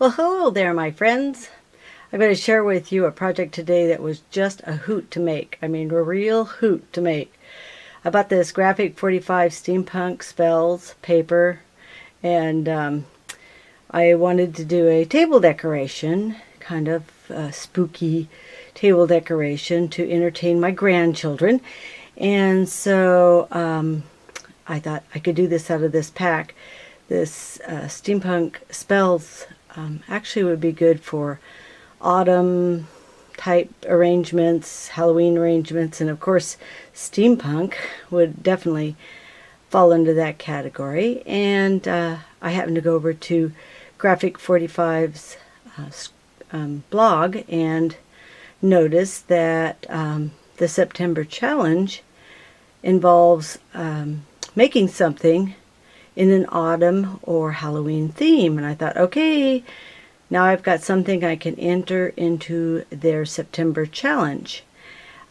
Well, hello there, my friends. I'm going to share with you a project today that was just a hoot to make. I mean, a real hoot to make. I bought this Graphic 45 Steampunk Spells paper, and I wanted to do a table decoration, kind of spooky table decoration to entertain my grandchildren. And so I thought I could do this out of this pack. This Steampunk Spells actually would be good for autumn type arrangements, Halloween arrangements, and of course steampunk would definitely fall into that category. And I happened to go over to Graphic 45's blog and noticed that the September challenge involves making something in an autumn or Halloween theme. And I thought, okay, now I've got something I can enter into their September challenge.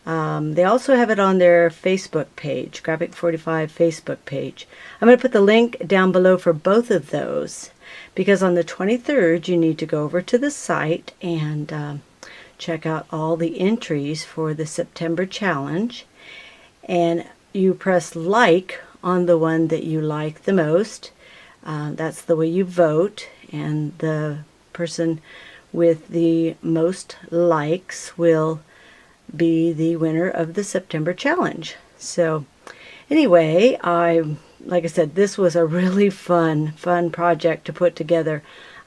They also have it on their Facebook page, Graphic 45 Facebook page. I'm going to put the link down below for both of those, because on the 23rd you need to go over to the site and check out all the entries for the September challenge, and you press like on the one that you like the most. That's the way you vote, and the person with the most likes will be the winner of the September challenge. So anyway, like I said, this was a really fun project to put together.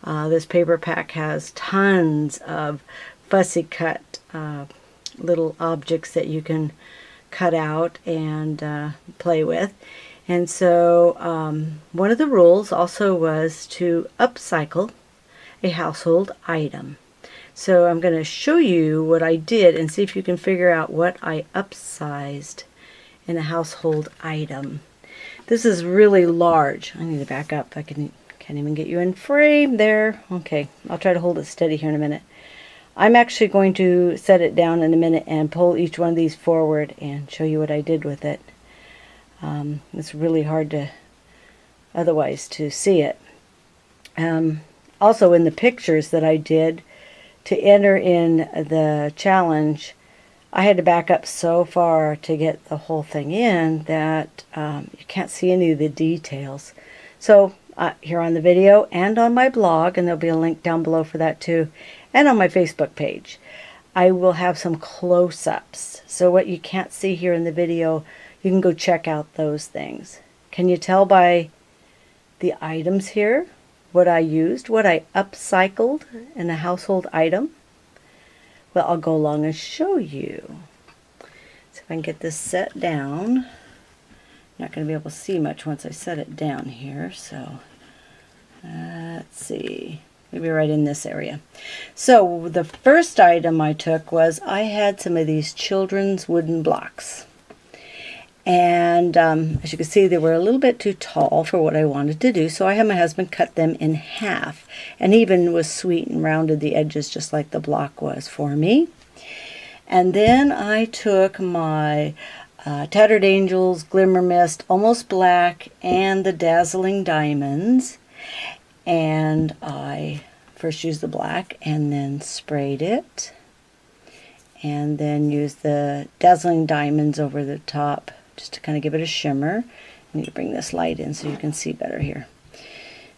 This paper pack has tons of fussy cut little objects that you can cut out and play with. And so one of the rules also was to upcycle a household item. So I'm going to show you what I did and see if you can figure out what I upsized in a household item. This is really large. I need to back up. I can't even get you in frame there. Okay, I'll try to hold it steady here in a minute. I'm actually going to set it down in a minute and pull each one of these forward and show you what I did with it. It's really hard to otherwise to see it. Also in the pictures that I did to enter in the challenge, I had to back up so far to get the whole thing in that you can't see any of the details. So here on the video and on my blog, and there'll be a link down below for that too, and on my Facebook page, I will have some close-ups. So what you can't see here in the video, you can go check out those things. Can you tell by the items here what I used, what I upcycled in a household item? Well, I'll go along and show you. So if I can get this set down. I'm not going to be able to see much once I set it down here, so let's see. Maybe right in this area. So the first item I took was I had some of these children's wooden blocks. And as you can see, they were a little bit too tall for what I wanted to do, so I had my husband cut them in half, and even was sweet and rounded the edges just like the block was for me. And then I took my Tattered Angels, Glimmer Mist, Almost Black, and the Dazzling Diamonds, and I first used the black and then sprayed it, and then used the Dazzling Diamonds over the top just to kind of give it a shimmer. I need to bring this light in so you can see better here.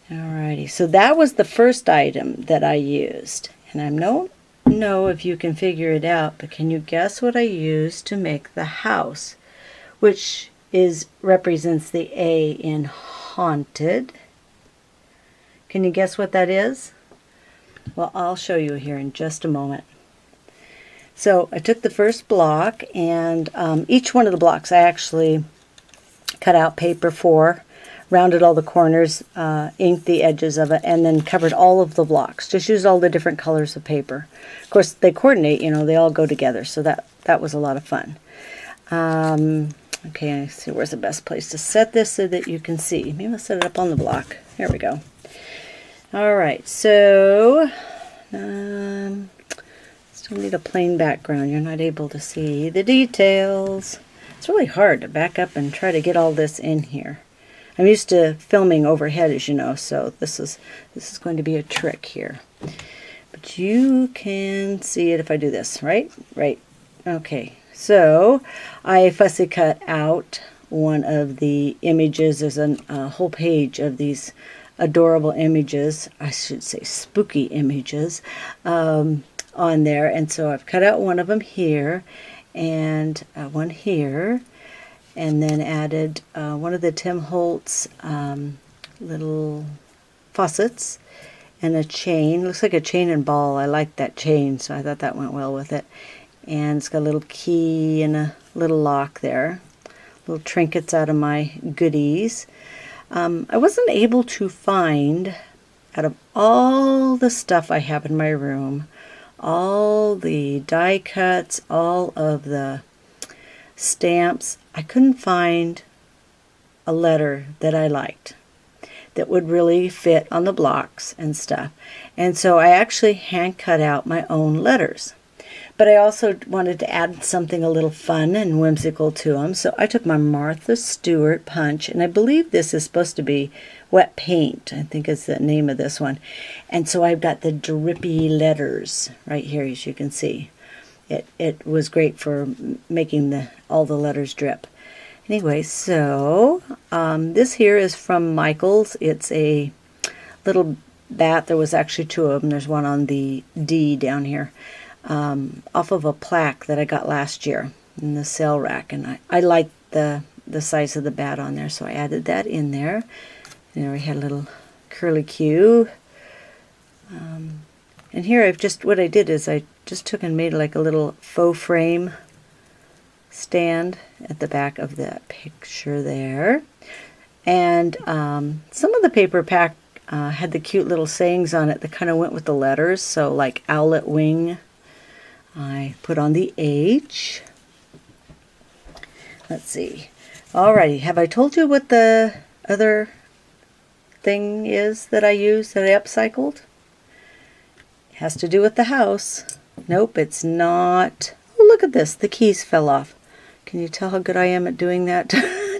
Alrighty, so that was the first item that I used. And I don't know if you can figure it out, but can you guess what I used to make the house, which represents the A in haunted? Can you guess what that is? Well, I'll show you here in just a moment. So I took the first block, and each one of the blocks I actually cut out paper for, rounded all the corners, inked the edges of it, and then covered all of the blocks. Just used all the different colors of paper. Of course, they coordinate, you know, they all go together, so that was a lot of fun. Okay, I see where's the best place to set this so that you can see. Maybe I'll set it up on the block. Here we go. All right, so still need a plain background. You're not able to see the details. It's really hard to back up and try to get all this in here. I'm used to filming overhead, as you know, so this is going to be a trick here. But you can see it if I do this, right? Right. Okay, so I fussy cut out one of the images. There's a whole page of these adorable images, I should say spooky images, on there. And so I've cut out one of them here and one here, and then added one of the Tim Holtz little faucets and a chain. Looks like a chain and ball. I like that chain, so I thought that went well with it. And it's got a little key and a little lock there. Little trinkets out of my goodies. I wasn't able to find, out of all the stuff I have in my room, all the die cuts, all of the stamps, I couldn't find a letter that I liked that would really fit on the blocks and stuff. And so I actually hand cut out my own letters. But I also wanted to add something a little fun and whimsical to them. So I took my Martha Stewart punch, and I believe this is supposed to be wet paint, I think is the name of this one. And so I've got the drippy letters right here, as you can see. It was great for making all the letters drip. Anyway, so this here is from Michael's. It's a little bat. There was actually two of them. There's one on the D down here. Off of a plaque that I got last year in the sale rack, and I liked the size of the bat on there, so I added that in there. And there we had a little curly Q. And here what I did is I just took and made like a little faux frame stand at the back of that picture there. And some of the paper pack had the cute little sayings on it that kind of went with the letters, so like owlet wing. I put on the H. Let's see. Alrighty, have I told you what the other thing is that I used that I upcycled? It has to do with the house. Nope, it's not. Oh, look at this. The keys fell off. Can you tell how good I am at doing that?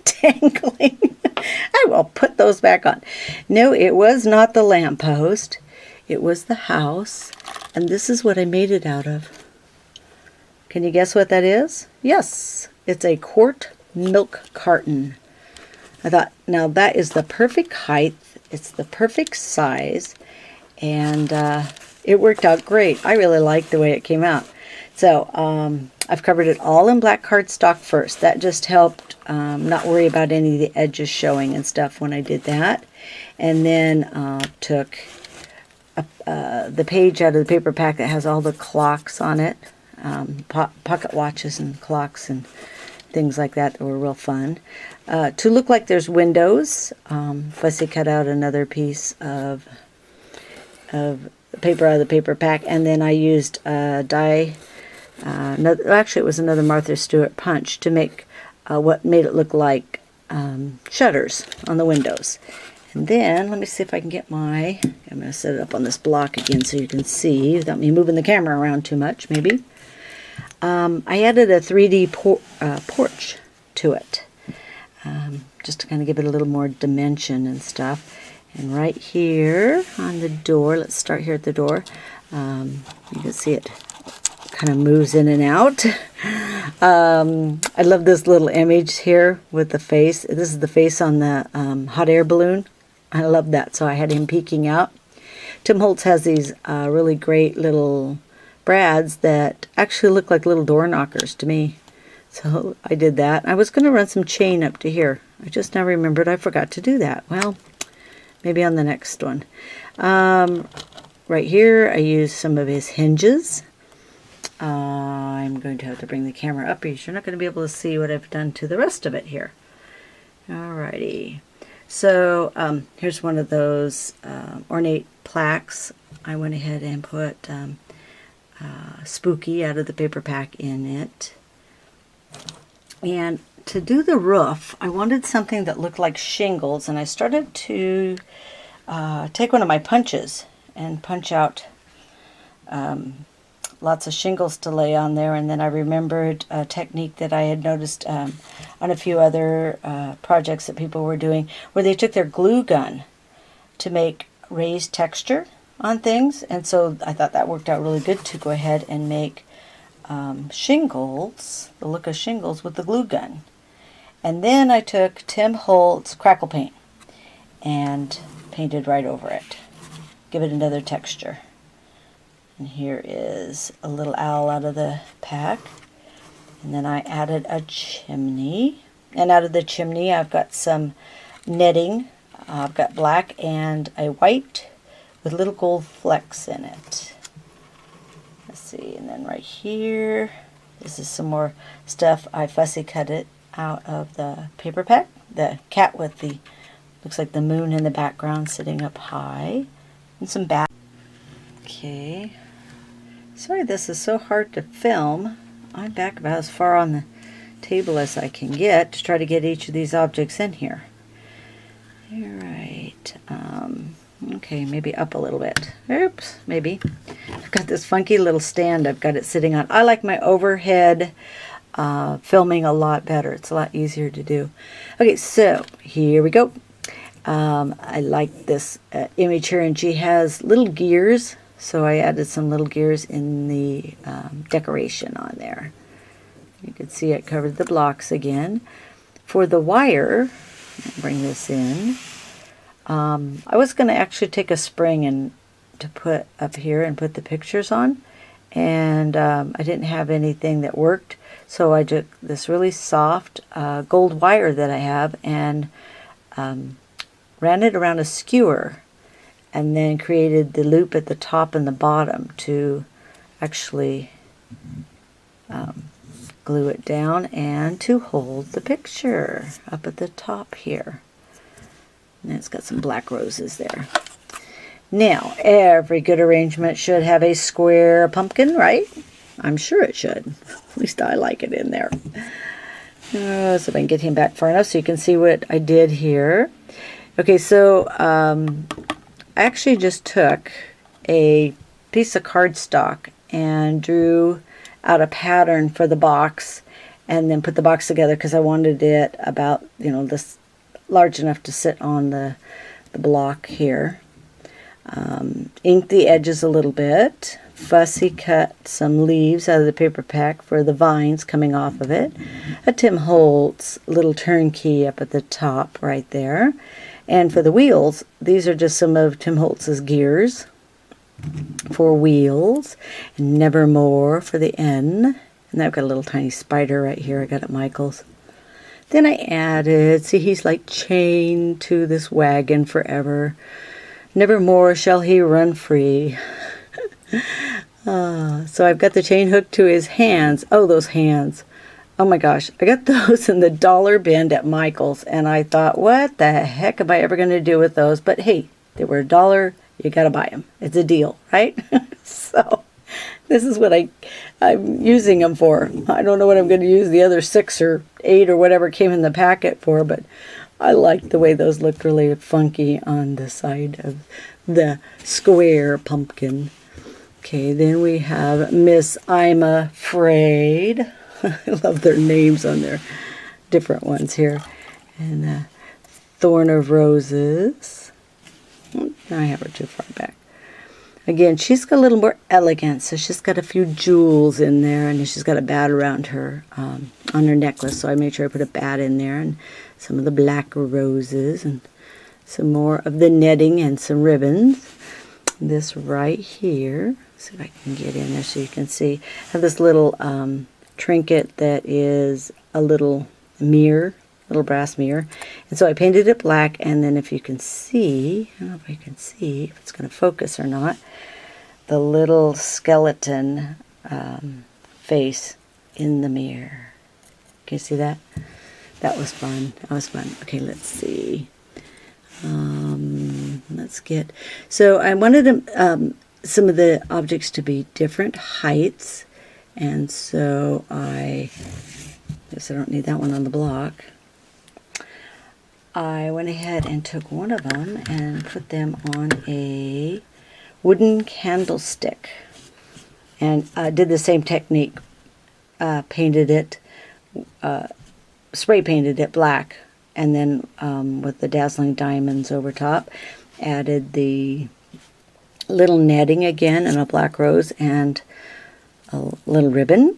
Tangling. I will put those back on. No, it was not the lamppost. It was the house. And this is what I made it out of. Can you guess what that is? Yes, it's a quart milk carton. I thought, now that is the perfect height. It's the perfect size. And it worked out great. I really liked the way it came out. So I've covered it all in black cardstock first. That just helped not worry about any of the edges showing and stuff when I did that. And then took the page out of the paper pack that has all the clocks on it. Pocket watches and clocks and things like that were real fun. To look like there's windows, fussy cut out another piece of paper out of the paper pack, and then I used actually it was another Martha Stewart punch to make what made it look like shutters on the windows. And then, let me see if I can get I'm going to set it up on this block again so you can see without me moving the camera around too much, maybe. I added a 3D porch to it, just to kind of give it a little more dimension and stuff. And right here on the door, let's start here at the door, you can see it kind of moves in and out. I love this little image here with the face. This is the face on the hot air balloon. I love that, so I had him peeking out. Tim Holtz has these really great little brads that actually look like little door knockers to me. So I did that. I was going to run some chain up to here. I just now remembered I forgot to do that. Well, maybe on the next one. Right here I used some of his hinges. I'm going to have to bring the camera up because you're not going to be able to see what I've done to the rest of it here. Alrighty. So here's one of those ornate plaques. I went ahead and put Spooky out of the paper pack in it. And to do the roof, I wanted something that looked like shingles, and I started to take one of my punches and punch out lots of shingles to lay on there, and then I remembered a technique that I had noticed on a few other projects that people were doing, where they took their glue gun to make raised texture on things, and so I thought that worked out really good to go ahead and make shingles, the look of shingles with the glue gun. And then I took Tim Holtz crackle paint and painted right over it. Give it another texture. And here is a little owl out of the pack. And then I added a chimney. And out of the chimney I've got some netting. I've got black and a white with little gold flecks in it. Let's see, and then right here, this is some more stuff. I fussy cut it out of the paper pack. The cat with the, looks like the moon in the background sitting up high. And some bat. Okay. Sorry this is so hard to film. I'm back about as far on the table as I can get to try to get each of these objects in here. All right. Okay, maybe up a little bit. Oops, maybe. I've got this funky little stand I've got it sitting on. I like my overhead filming a lot better. It's a lot easier to do. Okay, so here we go. I like this image here, and she has little gears, so I added some little gears in the decoration on there. You can see it covered the blocks again. For the wire, I'll bring this in. I was going to actually take a spring and to put up here and put the pictures on, and I didn't have anything that worked, so I took this really soft gold wire that I have and ran it around a skewer, and then created the loop at the top and the bottom to actually glue it down and to hold the picture up at the top here. And it's got some black roses there. Now, every good arrangement should have a square pumpkin, right? I'm sure it should. At least I like it in there. So if I can get him back far enough so you can see what I did here. Okay, so I actually just took a piece of cardstock and drew out a pattern for the box, and then put the box together because I wanted it about, this large enough to sit on the block here. Inked the edges a little bit. Fussy cut some leaves out of the paper pack for the vines coming off of it. A Tim Holtz little turnkey up at the top right there. And for the wheels, these are just some of Tim Holtz's gears for wheels. And Nevermore for the N. And I've got a little tiny spider right here I got at Michael's. Then I added, see, he's like chained to this wagon forever. Nevermore shall he run free. So I've got the chain hooked to his hands. Oh, those hands. Oh my gosh, I got those in the dollar bin at Michael's, and I thought, what the heck am I ever going to do with those? But hey, they were $1. You got to buy them. It's a deal, right? So this is what I'm using them for. I don't know what I'm going to use the other 6 or 8 or whatever came in the packet for, but I liked the way those looked really funky on the side of the square pumpkin. Okay, then we have Miss I'm Afraid. I love their names on their different ones here. And Thorn of Roses. I have her too far back. Again, she's got a little more elegance, so she's got a few jewels in there, and she's got a bat around her, on her necklace, so I made sure I put a bat in there, and some of the black roses, and some more of the netting, and some ribbons. This right here, see if I can get in there so you can see. I have this little trinket that is a little mirror, little brass mirror, and so I painted it black, and then if you can see, I don't know if I can see if it's going to focus or not, the little skeleton face in the mirror. Can you see that? That was fun. That was fun. Okay, let's see. Let's get, so I wanted some of the objects to be different heights, and so I guess I don't need that one on the block. I went ahead and took one of them and put them on a wooden candlestick. and did the same technique. Painted it, spray painted it black, and then with the dazzling diamonds over top, added the little netting again and a black rose and a little ribbon,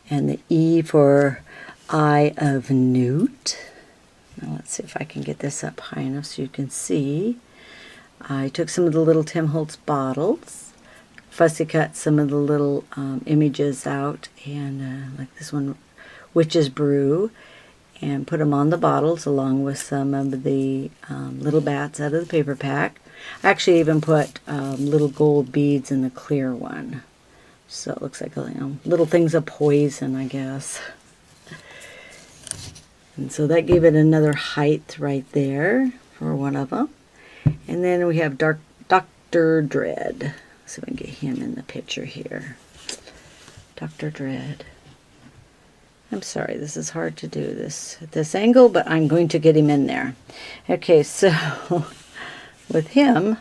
and the E for Eye of Newt. Now let's see if I can get this up high enough so you can see. I took some of the little Tim Holtz bottles, fussy cut some of the little images out, and like this one, Witch's Brew, and put them on the bottles along with some of the little bats out of the paper pack. I actually even put little gold beads in the clear one. So it looks like, little things of poison, I guess. And so that gave it another height right there for one of them. And then we have Dr. Dread. Let's see if I can get him in the picture here. Dr. Dread. I'm sorry, this is hard to do this at this angle, but I'm going to get him in there. Okay, so with him,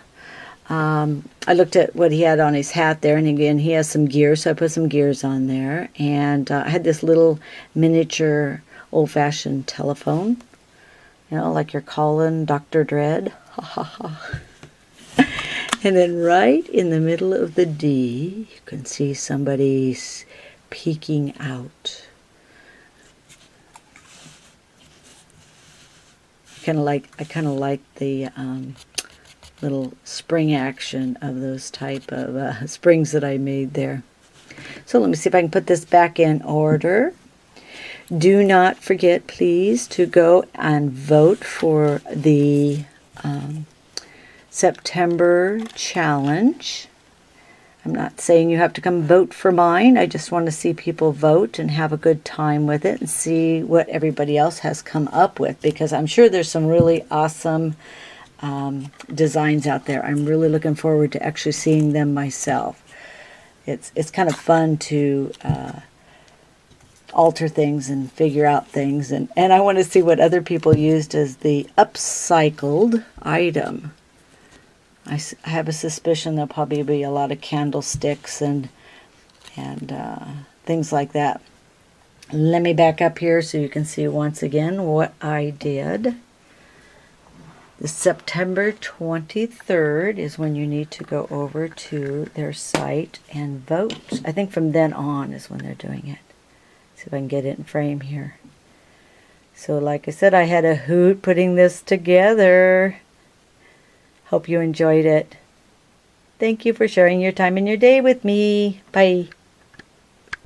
I looked at what he had on his hat there, and again, he has some gears, so I put some gears on there. And I had this little miniature old-fashioned telephone, you know, like you're calling Dr. Dread. Ha ha ha. And then right in the middle of the D, you can see somebody peeking out. I kind of like the little spring action of those type of springs that I made there. So let me see if I can put this back in order. Do not forget, please, to go and vote for the September challenge. I'm not saying you have to come vote for mine. I just want to see people vote and have a good time with it and see what everybody else has come up with, because I'm sure there's some really awesome designs out there. I'm really looking forward to actually seeing them myself. It's kind of fun to alter things and figure out things, and I want to see what other people used as the upcycled item. I have a suspicion there'll probably be a lot of candlesticks and things like that. Let me back up here so you can see once again what I did. The September 23rd is when you need to go over to their site and vote. I think from then on is when they're doing it. See if I can get it in frame here. So like I said, I had a hoot putting this together. Hope you enjoyed it. Thank you for sharing your time and your day with me. Bye.